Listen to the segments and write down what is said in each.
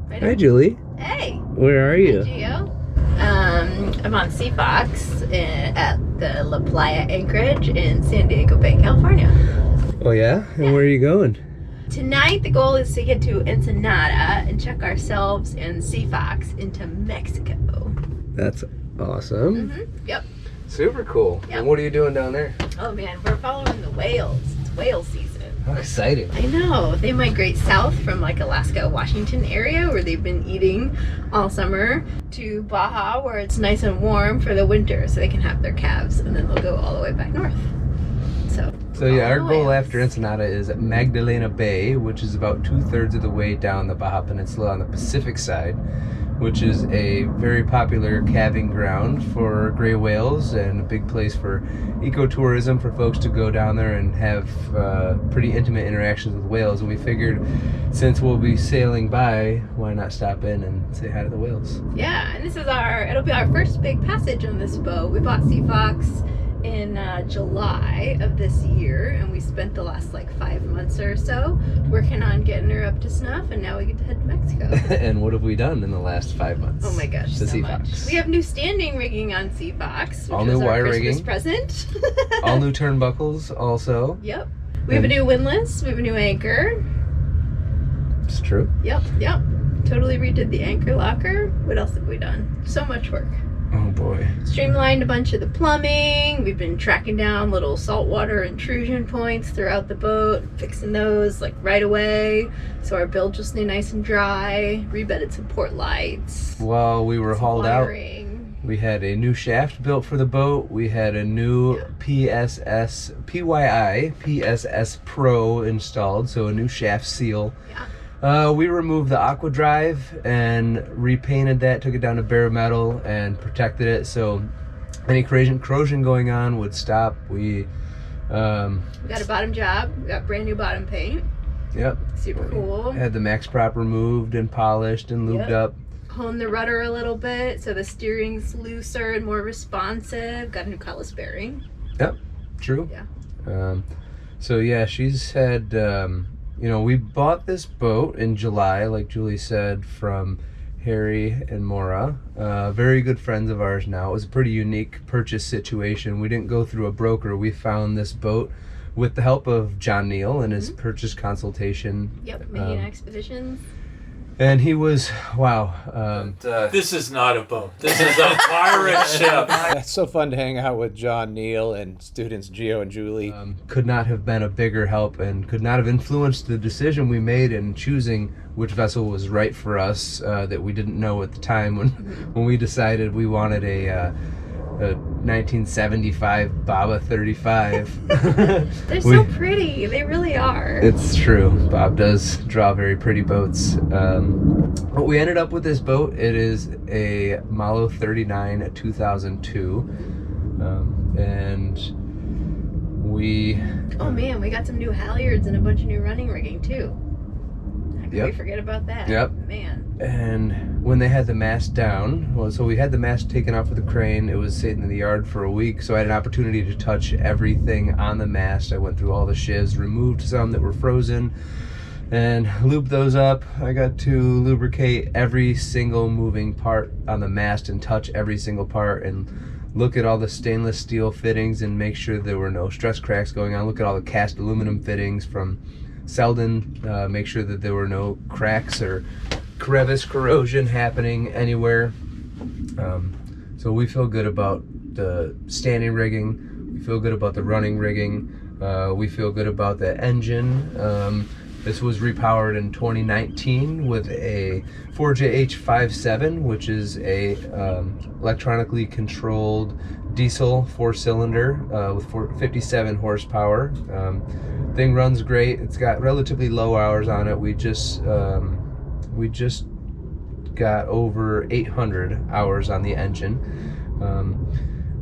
Hi, Julie. Hey. Where are you? Hi, Gio. I'm on Seafox at the La Playa Anchorage in San Diego Bay, California. Oh yeah? And where are you going? Tonight the goal is to get to Ensenada and check ourselves and Seafox into Mexico. That's awesome. Yep. Super cool. Yep. And what are you doing down there? Oh man, we're following the whales. It's whale season. How exciting. I know. They migrate south from like Alaska, Washington area where they've been eating all summer to Baja where it's nice and warm for the winter so they can have their calves, and then they'll go all the way back north. So yeah, our goal after Ensenada is Magdalena Bay, which is about 2/3 of the way down the Baja Peninsula on the Pacific side, which is a very popular calving ground for gray whales and a big place for ecotourism for folks to go down there and have pretty intimate interactions with whales. And we figured since we'll be sailing by, why not stop in and say hi to the whales? Yeah, and it'll be our first big passage on this boat. We bought Seafox in July of this year, and we spent the last like 5 months or so working on getting her up to snuff, and now we get to head to Mexico. And what have we done in the last 5 months? Oh my gosh, to so Seafox? much. We have new standing rigging on Seafox, which all was new our wire Christmas rigging present. All new turnbuckles also. Yep. We have a new windlass, we have a new anchor. It's true. Yep. Totally redid the anchor locker. What else have we done? So much work. Oh boy. Streamlined a bunch of the plumbing. We've been tracking down little saltwater intrusion points throughout the boat, fixing those like right away so our build just stay nice and dry. Rebedded some port lights. While we were hauled wiring. out, we had a new shaft built for the boat. We had a new PSS Pro installed, so a new shaft seal. Yeah. We removed the aqua drive and repainted that, took it down to bare metal and protected it so any corrosion going on would stop. We got a bottom job. We got brand new bottom paint. Yep. Super cool. Had the max prop removed and polished and lubed up. Honed the rudder a little bit so the steering's looser and more responsive. Got a new cutlass bearing. Yep. True. Yeah. So yeah, she's had we bought this boat in July, like Julie said, from Harry and Maura, very good friends of ours now. It was a pretty unique purchase situation. We didn't go through a broker. We found this boat with the help of John Neal and his purchase consultation. Yep, Maine Expeditions. And he was, wow. This is not a boat. This is a pirate ship. It's so fun to hang out with John Neal and students Gio and Julie. Could not have been a bigger help and could not have influenced the decision we made in choosing which vessel was right for us that we didn't know at the time when we decided we wanted a 1975 Baba 35. They're so pretty. They really are. It's true. Bob does draw very pretty boats. But we ended up with this boat. It is a Malo 39 2002. And we... Oh man, we got some new halyards and a bunch of new running rigging too. How could we forget about that? Yep. Man. And when they had the mast down, so we had the mast taken off with a crane. It was sitting in the yard for a week, so I had an opportunity to touch everything on the mast. I went through all the shivs, removed some that were frozen, and lubed those up. I got to lubricate every single moving part on the mast and touch every single part and look at all the stainless steel fittings and make sure there were no stress cracks going on. Look at all the cast aluminum fittings from Selden, make sure that there were no cracks or crevice corrosion happening anywhere. So we feel good about the standing rigging. We feel good about the running rigging. We feel good about the engine. This was repowered in 2019 with a 4JH57, which is a electronically controlled diesel 4-cylinder with 57 horsepower. Thing runs great. It's got relatively low hours on it. We just got over 800 hours on the engine.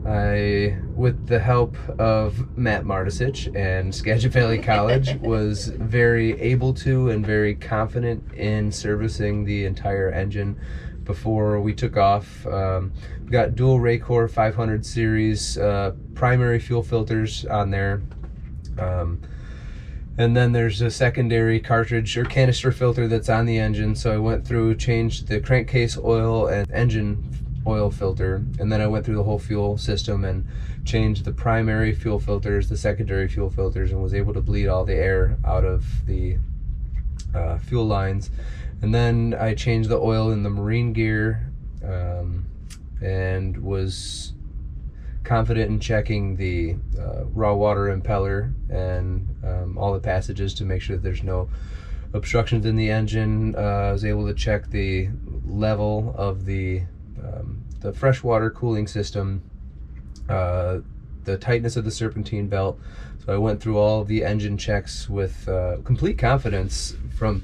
I, with the help of Matt Martisich and Skagit Valley College, was very able to and very confident in servicing the entire engine before we took off. We got dual Raycor 500 series primary fuel filters on there. And then there's a secondary cartridge or canister filter that's on the engine. So I went through, changed the crankcase oil and engine oil filter, and then I went through the whole fuel system and changed the primary fuel filters, the secondary fuel filters, and was able to bleed all the air out of the fuel lines. And then I changed the oil in the marine gear, and was confident in checking the raw water impeller and all the passages to make sure that there's no obstructions in the engine. I was able to check the level of the freshwater cooling system, the tightness of the serpentine belt. So I went through all of the engine checks with complete confidence from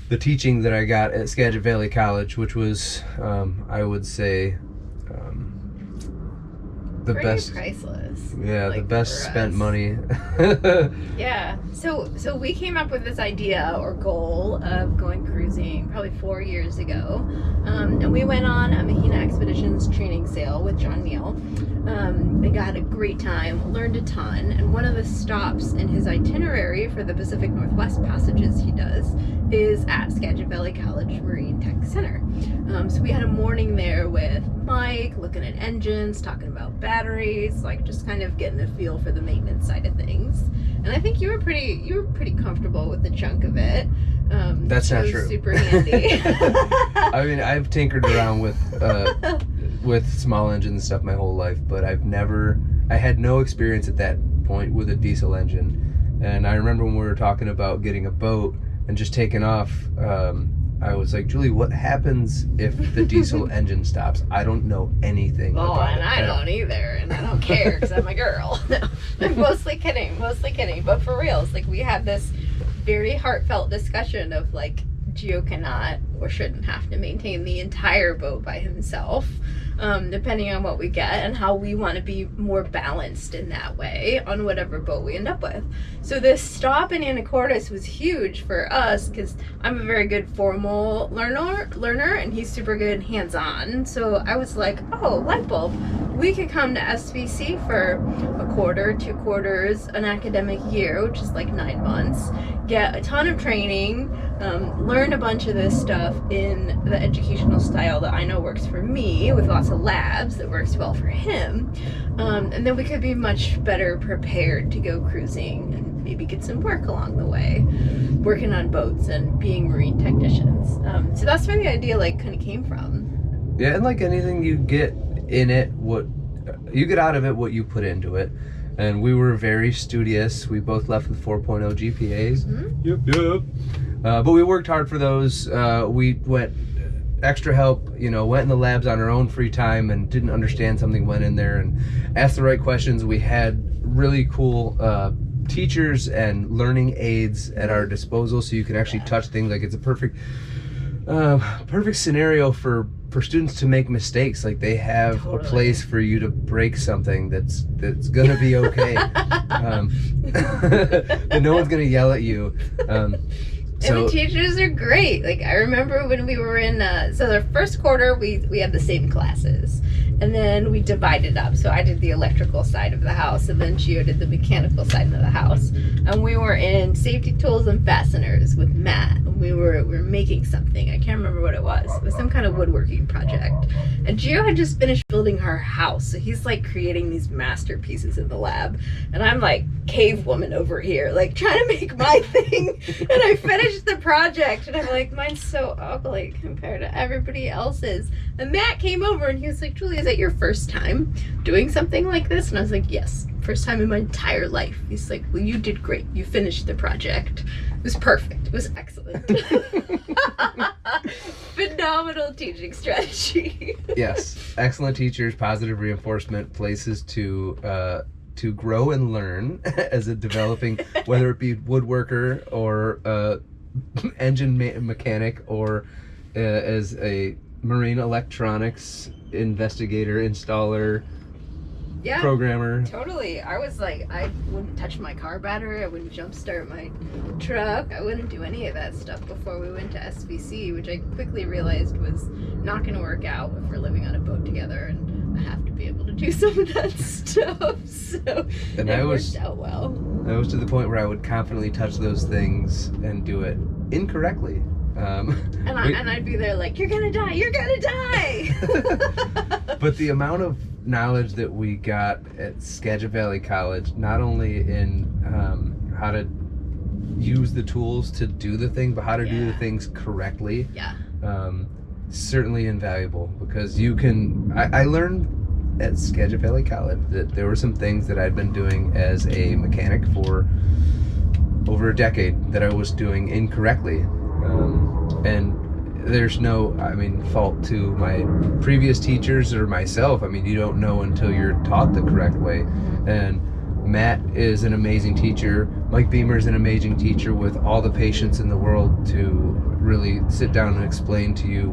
the teaching that I got at Skagit Valley College, which was, I would say, the Pretty best, priceless. yeah, like, the best for spent us. money. Yeah. So we came up with this idea or goal of going cruising probably 4 years ago, and we went on a Mahina Expeditions training sail with John Neal. They got a great time, learned a ton, and one of the stops in his itinerary for the Pacific Northwest passages he does is at Skagit Valley College Marine Tech Center. So we had a morning there with Mike, looking at engines, talking about batteries, like just kind of getting a feel for the maintenance side of things. And I think you were pretty comfortable with the chunk of it. That's so not true. Super handy. I mean, I've tinkered around with small engines and stuff my whole life, but I had no experience at that point with a diesel engine. And I remember when we were talking about getting a boat and just taking off, I was like, Julie, what happens if the diesel engine stops? I don't know anything Oh, about and it. I don't either, and I don't care because I'm a girl. No, I'm mostly kidding. But for reals, like we had this very heartfelt discussion of like Gio cannot or shouldn't have to maintain the entire boat by himself, depending on what we get and how we want to be more balanced in that way on whatever boat we end up with. So this stop in Anacortes was huge for us because I'm a very good formal learner and he's super good hands-on. So I was like, oh, light bulb. We could come to SVC for a quarter, 2 quarters, an academic year, which is like 9 months, get a ton of training, learn a bunch of this stuff in the educational style that I know works for me, with lots of labs that works well for him, and then we could be much better prepared to go cruising and maybe get some work along the way, working on boats and being marine technicians. So that's where the idea like kind of came from. Yeah, and like anything, you get in it what you get out of it, what you put into it. And we were very studious. We both left with 4.0 GPAs. Mm-hmm. But we worked hard for those. We went extra help, went in the labs on our own free time and didn't understand something, went in there and asked the right questions. We had really cool teachers and learning aids at our disposal, so you can actually touch things. Like it's a perfect scenario for students to make mistakes. Like they have Totally. a place for you to break something that's gonna be okay. And no one's gonna yell at you. And the teachers are great. Like I remember when we were in, so the first quarter we had the same classes, and then we divided up. So I did the electrical side of the house, and then Gio did the mechanical side of the house. And we were in safety tools and fasteners with Matt. And we were making something. I can't remember what it was. It was some kind of woodworking project. And Gio had just finished building her house, so he's like creating these masterpieces in the lab, and I'm like cave woman over here, like trying to make my thing. And I finished the project, and I'm like, mine's so ugly compared to everybody else's. And Matt came over, and he was like, Julie, is that your first time doing something like this? And I was like, yes, first time in my entire life. He's like, well, you did great. You finished the project. It was perfect. It was excellent. Phenomenal teaching strategy. Yes, excellent teachers, positive reinforcement, places to grow and learn as a developing, whether it be woodworker or engine mechanic, or as a marine electronics investigator, installer, Yeah, programmer. totally. I was like, I wouldn't touch my car battery. I wouldn't jump start my truck. I wouldn't do any of that stuff before we went to SVC, which I quickly realized was not going to work out if we're living on a boat together. And I have to be able to do some of that stuff. So And it I was- worked out well. I was to the point where I would confidently touch those things and do it incorrectly. And I'd be there like, you're gonna die, you're gonna die. But the amount of knowledge that we got at Skagit Valley College, not only in how to use the tools to do the thing, but how to do the things correctly, Yeah. certainly invaluable, because you can, I learned at Skagit Valley College that there were some things that I'd been doing as a mechanic for over a decade that I was doing incorrectly. And there's no, fault to my previous teachers or myself. You don't know until you're taught the correct way. And Matt is an amazing teacher. Mike Beamer is an amazing teacher with all the patience in the world to really sit down and explain to you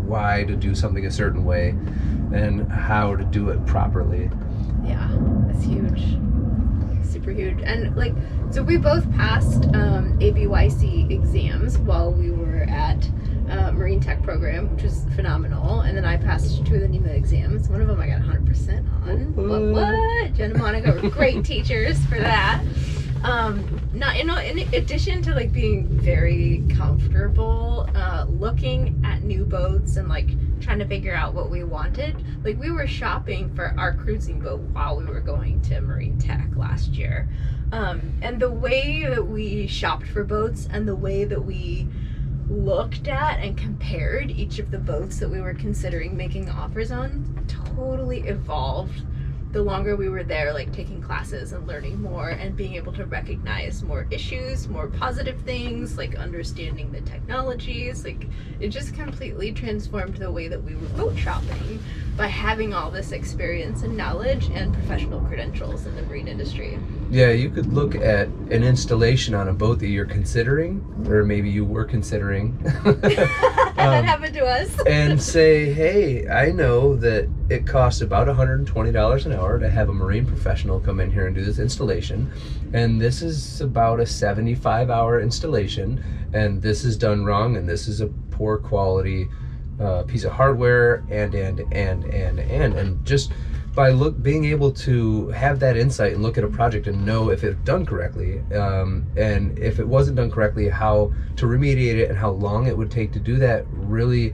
why to do something a certain way and how to do it properly. Yeah, that's huge. Super huge. And so we both passed ABYC exams while we were at Marine Tech program, which was phenomenal. And then I passed 2 of the NEMA exams. One of them I got 100% on. What? Jen and Monica were great teachers for that. In addition to being very comfortable looking at new boats and trying to figure out what we wanted, we were shopping for our cruising boat while we were going to Marine Tech last year. And the way that we shopped for boats and the way that we looked at and compared each of the boats that we were considering making offers on totally evolved the longer we were there, taking classes and learning more and being able to recognize more issues, more positive things, understanding the technologies. It just completely transformed the way that we were boat shopping by having all this experience and knowledge and professional credentials in the marine industry. Yeah, you could look at an installation on a boat that you're considering, or maybe you were considering. That happened to us. And say, hey, I know that it costs about $120 an hour to have a marine professional come in here and do this installation. And this is about a 75-hour installation. And this is done wrong. And this is a poor quality piece of hardware. And just by being able to have that insight and look at a project and know if it's done correctly, and if it wasn't done correctly, how to remediate it and how long it would take to do that, really,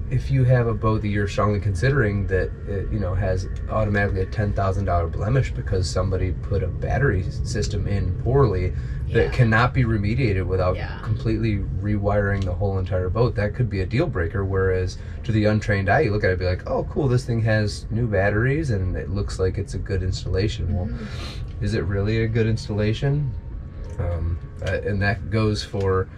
if you have a boat that you're strongly considering that has automatically a $10,000 blemish because somebody put a battery system in poorly that cannot be remediated without completely rewiring the whole entire boat, that could be a deal breaker. Whereas to the untrained eye, you look at it and be like, oh cool, this thing has new batteries and it looks like it's a good installation. Well, is it really a good installation? And that goes for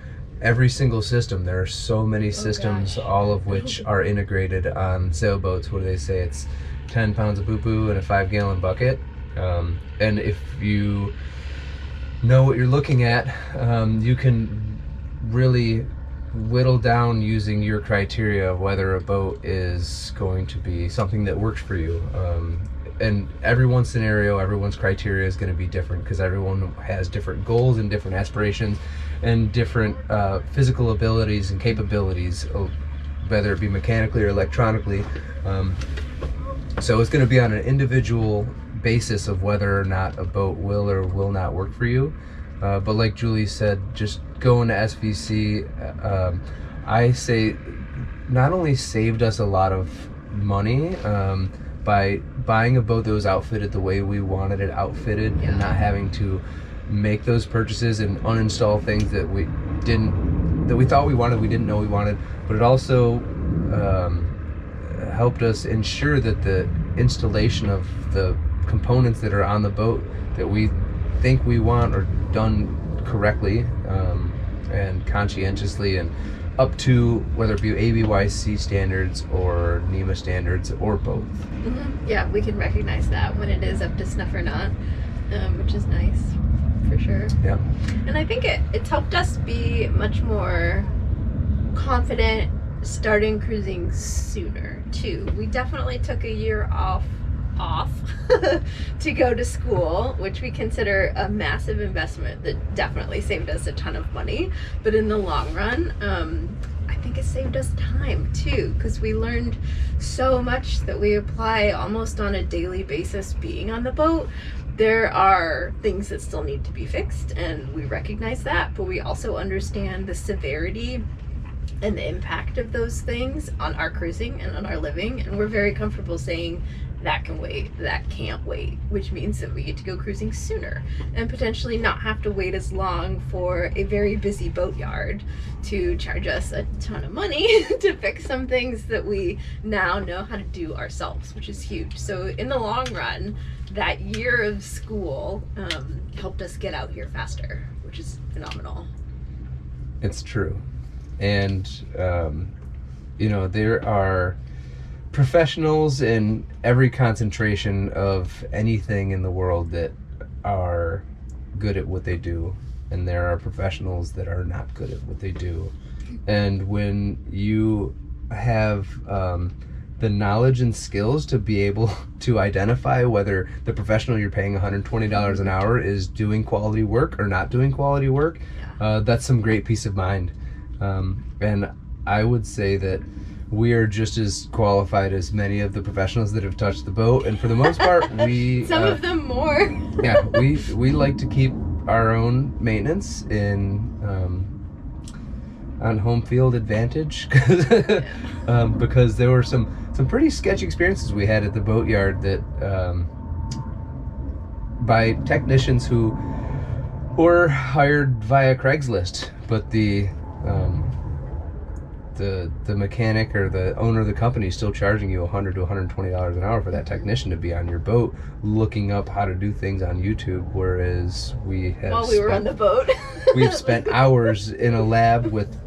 every single system. There are so many systems, all of which are integrated on sailboats, where they say it's 10 pounds of poo-poo in a 5-gallon bucket. And if you know what you're looking at, you can really whittle down using your criteria of whether a boat is going to be something that works for you. And everyone's scenario, everyone's criteria is going to be different, because everyone has different goals and different aspirations and different physical abilities and capabilities, whether it be mechanically or electronically. So it's going to be on an individual basis of whether or not a boat will or will not work for you. But like Julie said, just going to SVC, I say, not only saved us a lot of money by buying a boat that was outfitted the way we wanted it outfitted, and not having to make those purchases and uninstall things that we thought we wanted, we didn't know we wanted. But it also helped us ensure that the installation of the components that are on the boat that we think we want are done correctly and conscientiously, and up to whether it be ABYC standards or NEMA standards or both. Yeah, we can recognize that when it is up to snuff or not, which is nice, for sure. Yeah. And I think it's helped us be much more confident starting cruising sooner, too. We definitely took a year off to go to school, which we consider a massive investment that definitely saved us a ton of money. But in the long run, I think it saved us time too, because we learned so much that we apply almost on a daily basis being on the boat. There are things that still need to be fixed, and we recognize that, but we also understand the severity and the impact of those things on our cruising and on our living, and we're very comfortable saying that can wait, that can't wait, which means that we get to go cruising sooner and potentially not have to wait as long for a very busy boatyard to charge us a ton of money to fix some things that we now know how to do ourselves, which is huge. So in the long run, that year of school helped us get out here faster, which is phenomenal. It's true. And, there are professionals in every concentration of anything in the world that are good at what they do. And there are professionals that are not good at what they do. And when you have the knowledge and skills to be able to identify whether the professional you're paying $120 an hour is doing quality work or not doing quality work, that's some great peace of mind. And I would say that we are just as qualified as many of the professionals that have touched the boat, and for the most part, we some of them more. Yeah, we like to keep our own maintenance in on home field advantage, because there were some pretty sketchy experiences we had at the boatyard that by technicians who were hired via Craigslist, but the mechanic or the owner of the company is still charging you $100 to $120 an hour for that technician to be on your boat looking up how to do things on YouTube, whereas we have while we were on the boat. we've spent hours in a lab with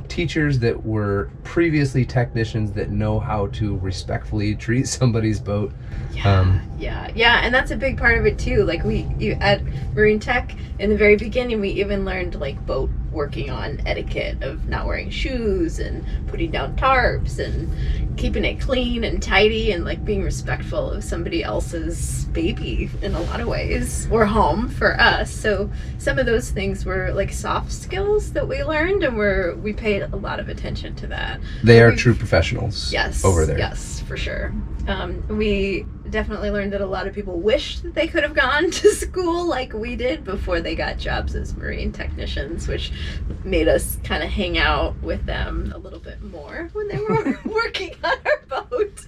teachers that were previously technicians that know how to respectfully treat somebody's boat. Yeah, and that's a big part of it too. Like you at Marine Tech in the very beginning, we even learned like boat working on etiquette of not wearing shoes and putting down tarps and keeping it clean and tidy and like being respectful of somebody else's baby in a lot of ways, or home for us. So some of those things were like soft skills that we learned, and we paid a lot of attention to that. They are true professionals. Yes, over there. Yes, for sure. We definitely learned that a lot of people wish that they could have gone to school like we did before they got jobs as marine technicians, which made us kind of hang out with them a little bit more when they were working on our boat.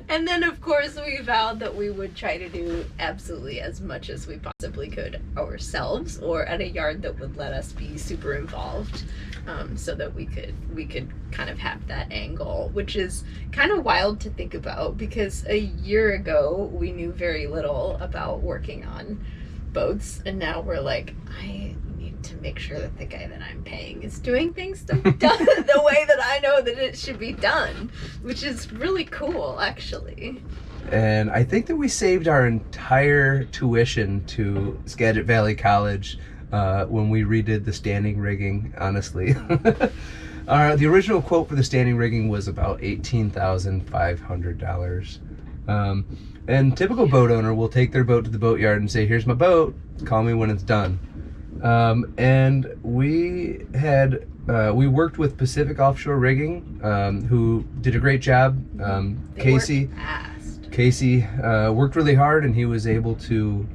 And then, of course, we vowed that we would try to do absolutely as much as we possibly could ourselves, or at a yard that would let us be super involved, so that we could kind of have that angle, which is kind of wild to think about, because a year ago we knew very little about working on boats, and now we're like, I need to make sure that the guy that I'm paying is doing things the way that I know that it should be done, which is really cool, actually. And I think that we saved our entire tuition to Skagit Valley College when we redid the standing rigging, honestly. The original quote for the standing rigging was about $18,500. And typical boat owner will take their boat to the boatyard and say, here's my boat, call me when it's done. And we worked with Pacific Offshore Rigging, who did a great job. Casey worked really hard, and he was able to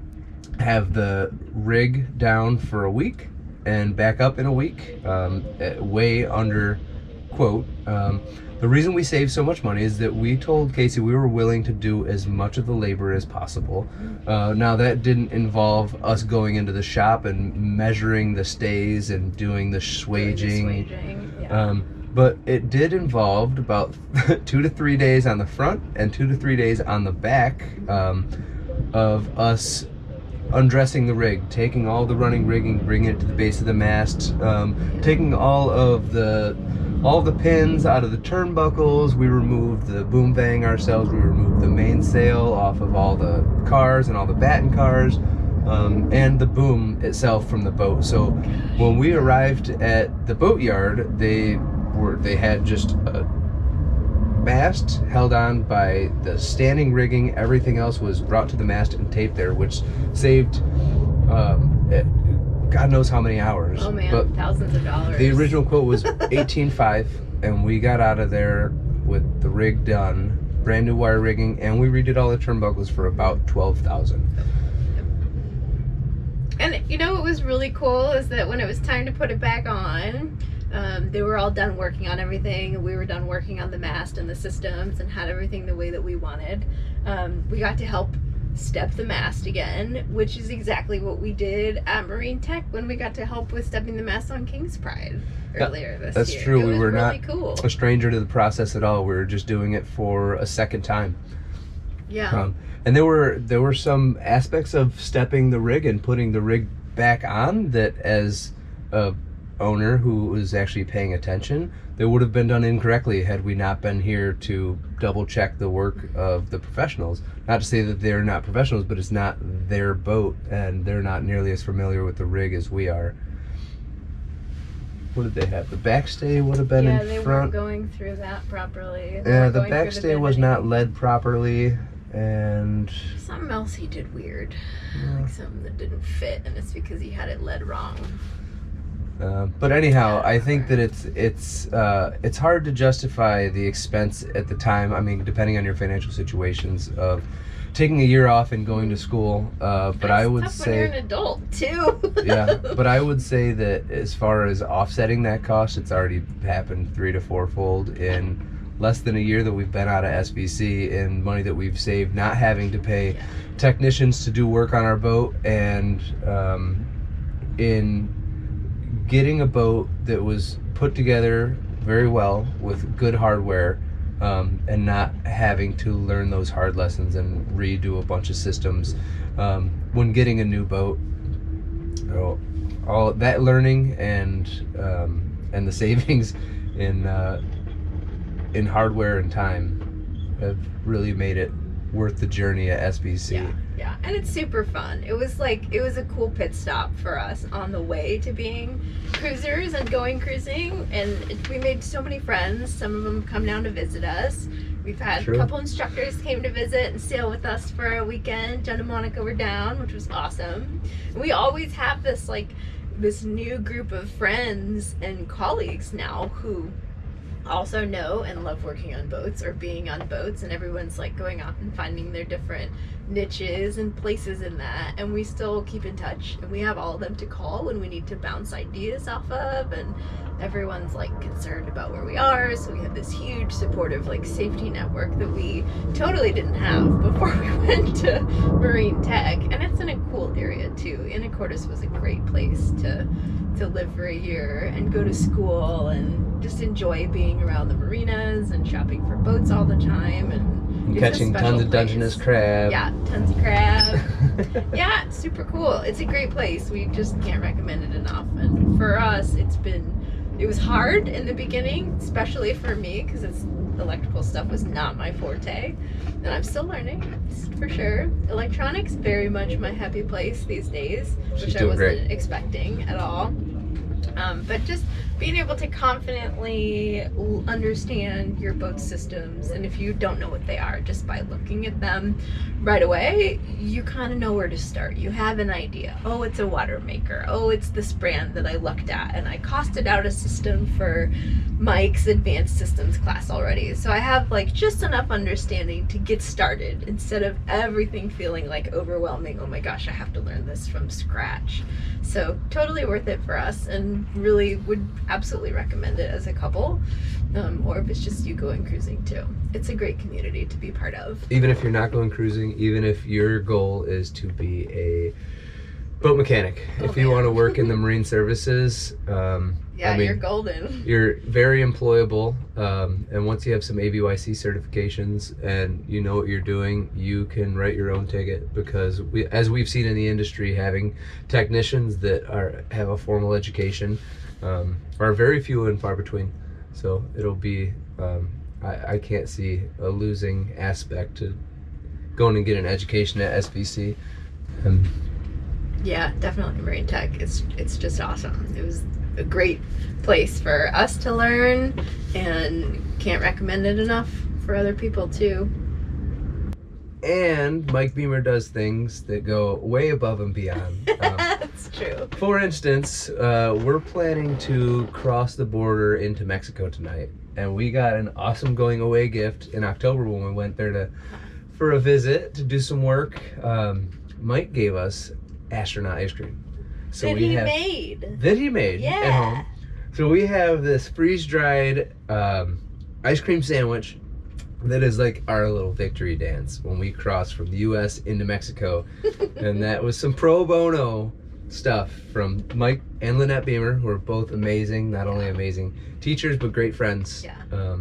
have the rig down for a week and back up in a week, way under quote. The reason we saved so much money is that we told Casey we were willing to do as much of the labor as possible. Now that didn't involve us going into the shop and measuring the stays and doing the swaging. But it did involve about 2 to 3 days on the front and 2 to 3 days on the back of us undressing the rig, taking all the running rigging, bringing it to the base of the mast, taking all of the pins out of the turnbuckles. We removed the boom vang ourselves. We removed the mainsail off of all the cars and all the batten cars, and the boom itself from the boat. So when we arrived at the boatyard, they had just a mast held on by the standing rigging. Everything else was brought to the mast and taped there, which saved God knows how many hours. Oh man, But thousands of dollars. the original quote was 18.5, and we got out of there with the rig done, brand new wire rigging, and we redid all the turnbuckles for about 12,000. And you know what was really cool is that when it was time to put it back on, they were all done working on everything. We were done working on the mast and the systems and had everything the way that we wanted. We got to help step the mast again, which is exactly what we did at Marine Tech when we got to help with stepping the mast on King's Pride earlier this That's year. true. It We was were really not cool. a stranger to the process at all. We were just doing it for a second time. Yeah. And there were some aspects of stepping the rig and putting the rig back on that, as a owner who was actually paying attention, that would have been done incorrectly had we not been here to double check the work of the professionals. Not to say that they're not professionals, but it's not their boat and they're not nearly as familiar with the rig as we are. What did they have? The backstay would have been Yeah, in they weren't front. going through that properly. They Yeah, weren't the going through backstay was not bending. led properly, and Something else he did weird. Like something that didn't fit, and it's because he had it led wrong. but anyhow, I think that it's hard to justify the expense at the time. I mean, depending on your financial situations, of taking a year off and going to school. But I would tough when you're an say, adult too. yeah. But I would say that as far as offsetting that cost, it's already happened 3 to 4-fold in less than a year that we've been out of SVC, in money that we've saved not having to pay technicians to do work on our boat, and in getting a boat that was put together very well with good hardware, and not having to learn those hard lessons and redo a bunch of systems when getting a new boat. All that learning and the savings in hardware and time have really made it worth the journey at SVC. Yeah, and it's super fun. It was a cool pit stop for us on the way to being cruisers and going cruising, and we made so many friends. Some of them come down to visit us. We've had True. a couple instructors came to visit and sail with us for a weekend. Jen and Monica were down, which was awesome. And we always have this new group of friends and colleagues now who also know and love working on boats or being on boats, and everyone's like going off and finding their different niches and places in that, and we still keep in touch, and we have all of them to call when we need to bounce ideas off of, and everyone's like concerned about where we are, so we have this huge supportive like safety network that we totally didn't have before we went to Marine Tech. And it's in a cool area too. Anacortes was a great place to live for a year and go to school and just enjoy being around the marinas and shopping for boats all the time, and it's a Catching special tons of place. Dungeness crab. Yeah, tons of crab. Yeah, super cool. It's a great place. We just can't recommend it enough. And for us, it was hard in the beginning, especially for me, because electrical stuff was not my forte, and I'm still learning, for sure. Electronics, very much my happy place these days, She's which I doing wasn't great. expecting at all. But just being able to confidently understand your boat systems, and if you don't know what they are, just by looking at them right away, you kind of know where to start. You have an idea. Oh, it's a water maker. Oh, it's this brand that I looked at, and I costed out a system for Mike's advanced systems class already. So I have like just enough understanding to get started, instead of everything feeling like overwhelming. Oh my gosh, I have to learn this from scratch. So totally worth it for us, and really would absolutely recommend it as a couple, or if it's just you going cruising too. It's a great community to be part of. Even if you're not going cruising, even if your goal is to be a boat mechanic, if you want to work in the marine services, Yeah, I mean, you're golden. you're very employable, and once you have some ABYC certifications and you know what you're doing, you can write your own ticket, because as we've seen in the industry, having technicians that have a formal education are very few and far between. So it'll be, I can't see a losing aspect to going and getting an education at SVC. Yeah, definitely Marine Tech. It's just awesome. It was a great place for us to learn, and can't recommend it enough for other people too. And Mike Beamer does things that go way above and beyond. That's true. For instance, we're planning to cross the border into Mexico tonight, and we got an awesome going away gift in October when we went there for a visit to do some work. Mike gave us astronaut ice cream. So That he made. at Yeah. home. So we have this freeze-dried ice cream sandwich that is like our little victory dance when we cross from the U.S. into Mexico. And that was some pro bono stuff from Mike and Lynette Beamer, who are both amazing, not only amazing teachers, but great friends. Yeah.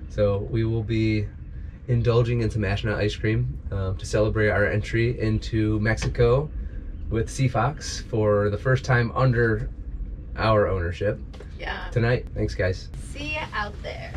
So we will be indulging in some astronaut ice cream to celebrate our entry into Mexico with Seafox for the first time under our ownership Yeah. tonight. Thanks, guys. See ya out there.